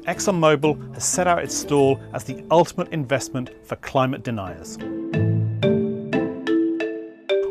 Exxon Mobil has set out its stall as the ultimate investment for climate deniers.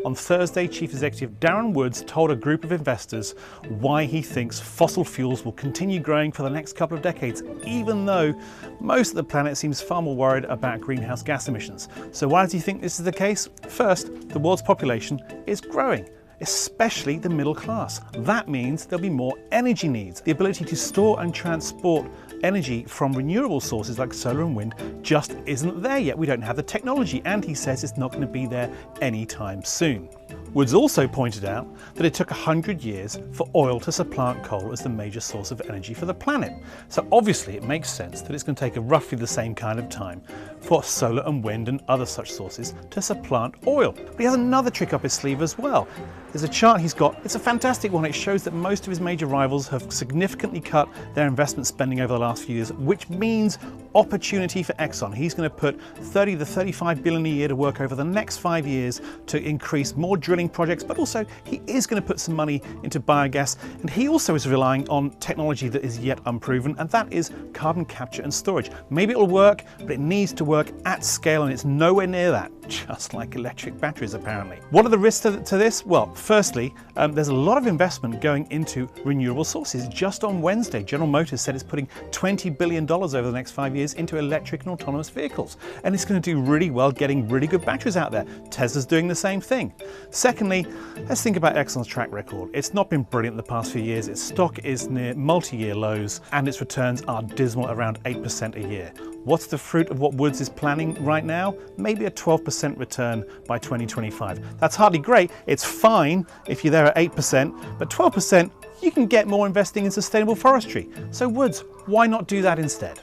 On Thursday, Chief Executive Darren Woods told a group of investors why he thinks fossil fuels will continue growing for the next couple of decades, even though most of the planet seems far more worried about greenhouse gas emissions. So why does he think this is the case? First, the world's population is growing, especially the middle class. That means there'll be more energy needs. The ability to store and transport energy from renewable sources like solar and wind just isn't there yet. We don't have the technology, and he says it's not going to be there anytime soon. Woods also pointed out that it took 100 years for oil to supplant coal as the major source of energy for the planet. So obviously it makes sense that it's going to take roughly the same kind of time for solar and wind and other such sources to supplant oil. But he has another trick up his sleeve as well. There's a chart he's got. It's a fantastic one. It shows that most of his major rivals have significantly cut their investment spending over the last few years, which means opportunity for Exxon. He's going to put 30 to 35 billion a year to work over the next 5 years to increase more drilling projects, but also he is going to put some money into biogas, and he also is relying on technology that is yet unproven, and that is carbon capture and storage. Maybe it'll work, but it needs to work at scale, and it's nowhere near that, just like electric batteries apparently. What are the risks to this? Well, firstly, there's a lot of investment going into renewable sources. Just on Wednesday, General Motors said it's putting $20 billion over the next 5 years into electric and autonomous vehicles, and it's going to do really well getting really good batteries out there. Tesla's doing the same thing. Secondly, let's think about Exxon's track record. It's not been brilliant the past few years. Its stock is near multi-year lows, and its returns are dismal, around 8% a year. What's the fruit of what Woods is planning right now? Maybe a 12% return by 2025. That's hardly great. It's fine if you're there at 8%, but 12%, you can get more investing in sustainable forestry. So Woods, why not do that instead?